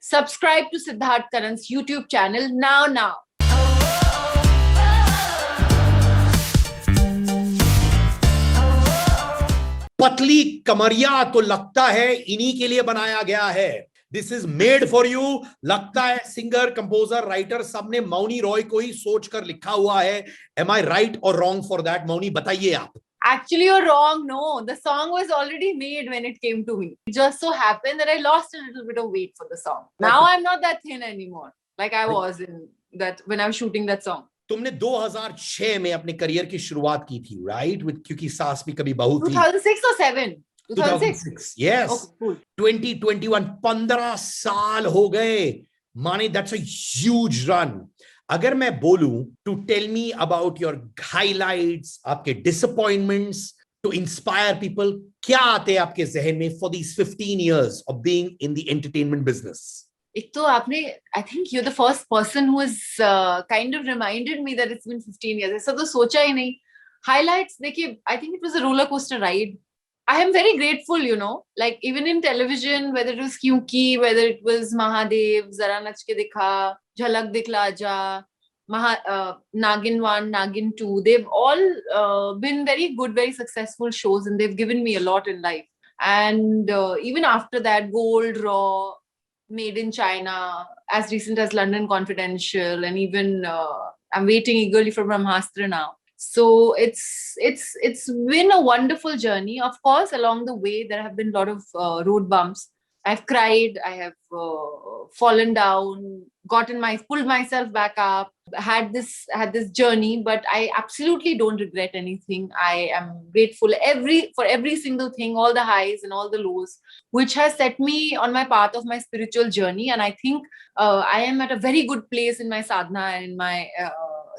Subscribe to Siddharth Karan's YouTube channel now. पतली कमरिया तो लगता है इन्हीं के लिए बनाया गया है. This is made for you. लगता है सिंगर, कंपोजर, राइटर सबने मौनी रॉय को ही सोच कर लिखा हुआ है. एम आई राइट और रॉन्ग फॉर दैट? मौनी बताइए आप. Actually, you're wrong. No, the song was already made when it came to me. It just so happened that I lost a little bit of weight for the song. Now I'm not that thin anymore, like I was in that when I was shooting that song. तुमने 2006 में अपने career की शुरुआत की थी, right? With क्योंकि सास भी कभी बहू थी. 2006 or 7? 2006. Yes. Okay, cool. 2021. 15 साल हो गए. माने that's a huge run. अगर मैं बोलूं to tell me about your highlights, आपके disappointments, to inspire people, क्या आते हैं आपके जहन में for these 15 years of being in the entertainment business? एक तो आपने, I think you're the first person who has kind of reminded me that it's been 15 years. ऐसा तो सोचा ही नहीं. Highlights, देखिए, I think it was a roller coaster ride. I am very grateful, like even in television, whether it was Kyunki, whether it was Mahadev, Zara Nach Ke Dikha, Jhalak Dikhla Ja, Nagin 1, Nagin 2, they've all been very good, very successful shows, and they've given me a lot in life. And even after that, Gold, Raw, Made in China, as recent as London Confidential, and even I'm waiting eagerly for Brahmastra now. So it's been a wonderful journey. Of course, along the way there have been a lot of road bumps. I've cried, I have fallen down, pulled myself back up, had this journey, but I absolutely don't regret anything. I am grateful for every single thing, all the highs and all the lows, which has set me on my path of my spiritual journey. And I think I am at a very good place in my sadhana and in my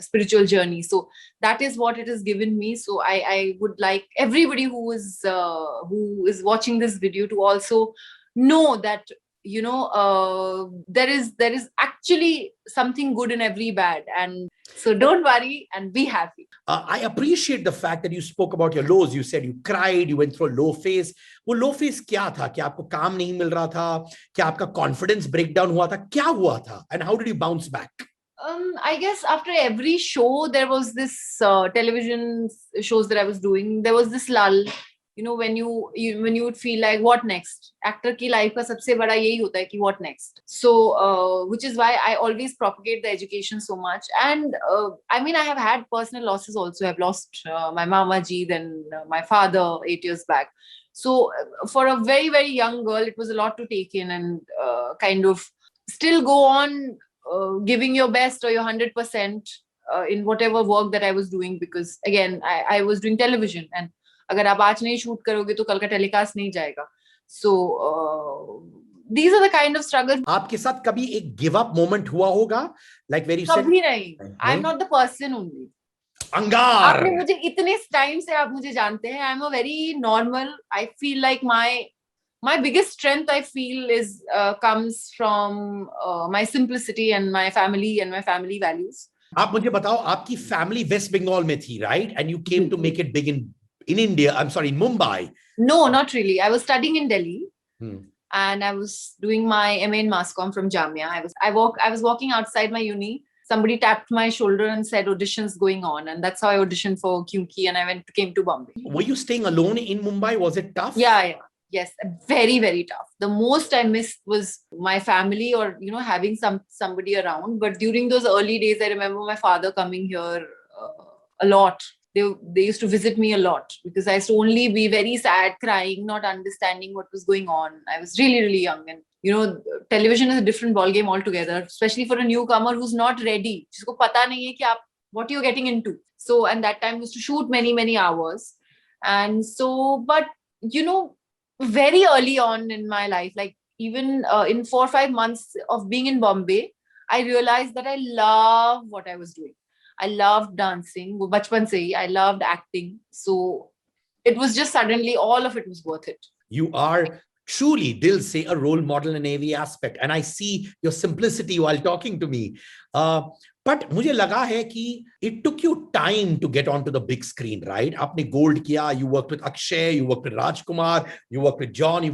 spiritual journey. So that is what it has given me. So I would like everybody who is watching this video to also know that there is actually something good in every bad, and so don't worry and be happy. I appreciate the fact that you spoke about your lows. You said you cried, you went through a low phase. वो low phase क्या था? क्या आपको काम नहीं मिल रहा था? क्या आपका confidence breakdown हुआ था? क्या हुआ था? And how did you bounce back? I guess after every show there was this television shows that I was doing, there was this lull. When you would feel like what next. Actor की life का सबसे बड़ा यही होता है कि what next. So which is why I always propagate the education so much. And I mean, I have had personal losses also. I've lost my mama ji, then my father 8 years back. So for a very, very young girl, it was a lot to take in, and kind of still go on giving your best or your 100% in whatever work that I was doing, because again I was doing television, and अगर आप आज नहीं shoot करोगे तो कल का telecast नहीं जाएगा. So these are the kind of struggles. आपके साथ कभी एक गिव अप मोमेंट हुआ होगा, like where you said कभी नहीं. I'm not the person only. अंगार. आपने मुझे इतने टाइम से आप मुझे जानते हैं. I'm a very normal. I feel like my biggest strength, I feel, is comes from my simplicity and my family values. आप मुझे बताओ, आपकी फैमिली वेस्ट बंगाल में थी, right? And you came to make it big in India. I'm sorry, in Mumbai. No, not really. I was studying in Delhi. And I was doing my MA in Mass Comm from Jamia. I was walking outside my uni. Somebody tapped my shoulder and said auditions going on, and that's how I auditioned for Kyunki, and I came to Bombay. Were you staying alone in Mumbai? Was it tough? Yeah. Yes, very, very tough. The most I missed was my family, or having somebody around. But during those early days, I remember my father coming here a lot. They used to visit me a lot, because I used to only be very sad, crying, not understanding what was going on. I was really, really young, and television is a different ballgame altogether, especially for a newcomer who's not ready. जिसको पता नहीं है कि आप what you're getting into. So, and that time we used to shoot many, many hours, and so, but very early on in my life, like even in 4 or 5 months of being in Bombay, I realized that I love what I was doing. I loved dancing. Bachpan se hi, I loved acting. So it was just suddenly all of it was worth it. You are truly, dil se, a role model in every aspect, and I see your simplicity while talking to me. But मुझे लगा है कि it took you time to get onto the big screen, right? आपने gold किया, you worked with Akshay, you worked with Rajkumar, you worked with John,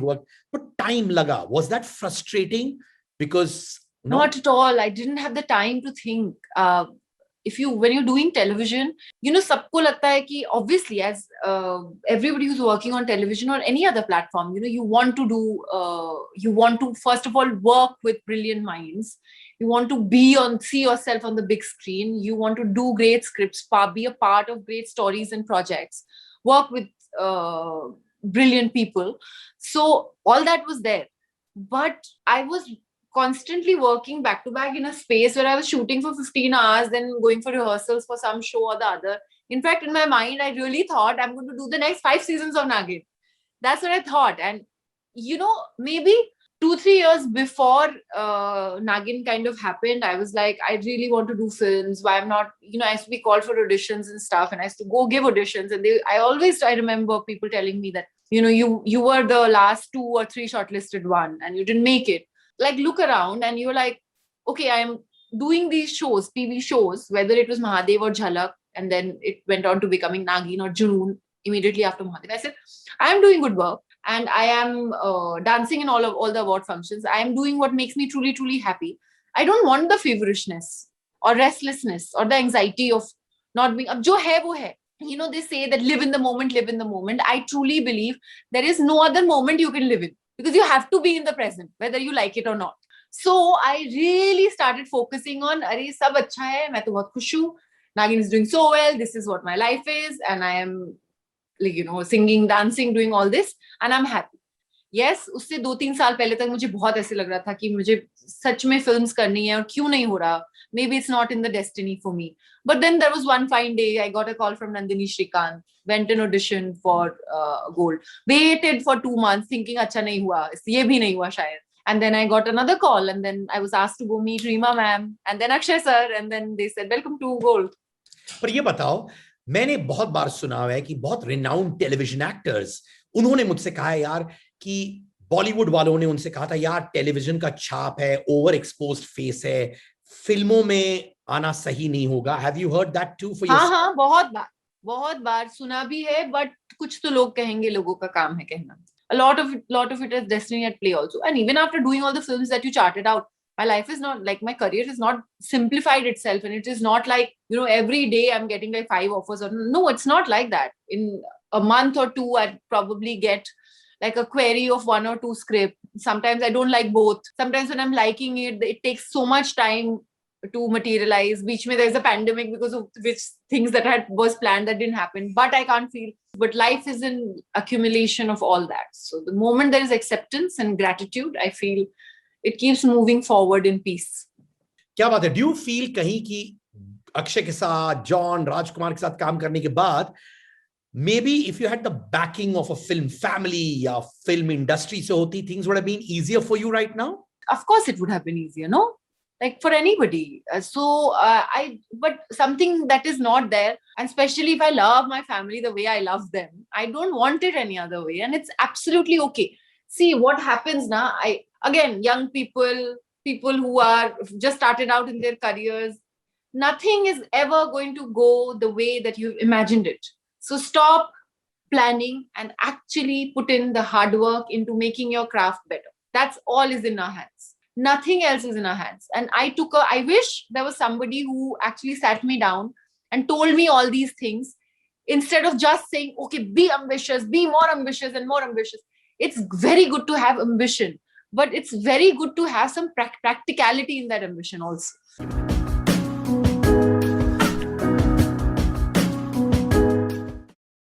but time लगा. Was that frustrating? Because no? Not at all. I didn't have the time to think. When you're doing television, sabko lagta hai ki obviously as everybody who's working on television or any other platform, you want to first of all work with brilliant minds. You want to see yourself on the big screen. You want to do great scripts, be a part of great stories and projects, work with brilliant people. So all that was there. But I was constantly working back to back in a space where I was shooting for 15 hours, then going for rehearsals for some show or the other. In fact, in my mind, I really thought I'm going to do the next 5 seasons of Nagin. That's what I thought. And, maybe 2-3 years before Nagin kind of happened, I was like, I really want to do films. Why I'm not, I used to be called for auditions and stuff, and I used to go give auditions. And I remember people telling me that, you were the last 2 or 3 shortlisted one and you didn't make it. Like, look around and you're like, okay, I'm doing these shows, TV shows, whether it was Mahadev or Jhalak, and then it went on to becoming Nagin or Junoon immediately after Mahadev. I said, I'm doing good work and I am dancing in all the award functions. I am doing what makes me truly, truly happy. I don't want the feverishness or restlessness or the anxiety of not being, ab jo hai, wo hai. They say that live in the moment, live in the moment. I truly believe there is no other moment you can live in, because you have to be in the present, whether you like it or not. So I really started focusing on, Arey, sab acha hai, main to bahut khush hu. Nagin is doing so well. This is what my life is. And I am, singing, dancing, doing all this. And I'm happy. Yes, उससे 2-3 साल पहले तक मुझे बहुत ऐसे लग रहा था कि मुझे सच में फिल्म्स करनी है और क्यों नहीं हो रहा. Maybe it's not in the destiny for me. But then there was one fine day, I got a call from Nandini Shrikant, went an audition for Gold, waited for 2 months thinking, अच्छा नहीं हुआ, ये भी नहीं हुआ शायद. And then I got another call and then I was asked to go meet Reema ma'am and then Akshay sir and then they said, welcome to Gold. पर ये बताओ, मैंने बहुत बार सुना है कि बहुत रिनाउंड टेलीविजन एक्टर्स, उन्होंने मुझसे कहा है यार कि बॉलीवुड वालों ने उनसे कहा था यार टेलीविजन का छाप है, ओवर एक्सपोज्ड फेस है, फिल्मों में आना सही नहीं होगा. Have you heard that too for yourself? हाँ, बहुत बार सुना भी है. बट कुछ तो लोग कहेंगे, लोगों का काम है कहना. A lot of it is destiny at play also. And even after doing all the films that you charted out, my life is not like, my career is not simplified itself, and it is not like, every day I'm getting like 5 offers. Or no, it's not like that. In a month or 2, I'd probably get like a query of 1 or 2 scripts. Sometimes I don't like both. Sometimes when I'm liking it, it takes so much time to materialize. Beach mein there's a pandemic because of which things that was planned that didn't happen. But I can't feel. But life is an accumulation of all that. So the moment there is acceptance and gratitude, I feel it keeps moving forward in peace. क्या बात है. Do you feel कहीं कि अक्षय के साथ, John, राजकुमार के साथ काम करने के बाद, maybe if you had the backing of a film family या film industry से होती, things would have been easier for you right now? Of course it would have been easier, no? Like for anybody. But something that is not there, and especially if I love my family the way I love them, I don't want it any other way, and it's absolutely okay. See what happens now. Again, young people who are just started out in their careers, nothing is ever going to go the way that you've imagined it. So stop planning and actually put in the hard work into making your craft better. That's all is in our hands. Nothing else is in our hands. And I wish there was somebody who actually sat me down and told me all these things instead of just saying, okay, be ambitious, be more ambitious and more ambitious. It's very good to have ambition, but it's very good to have some practicality in that ambition also.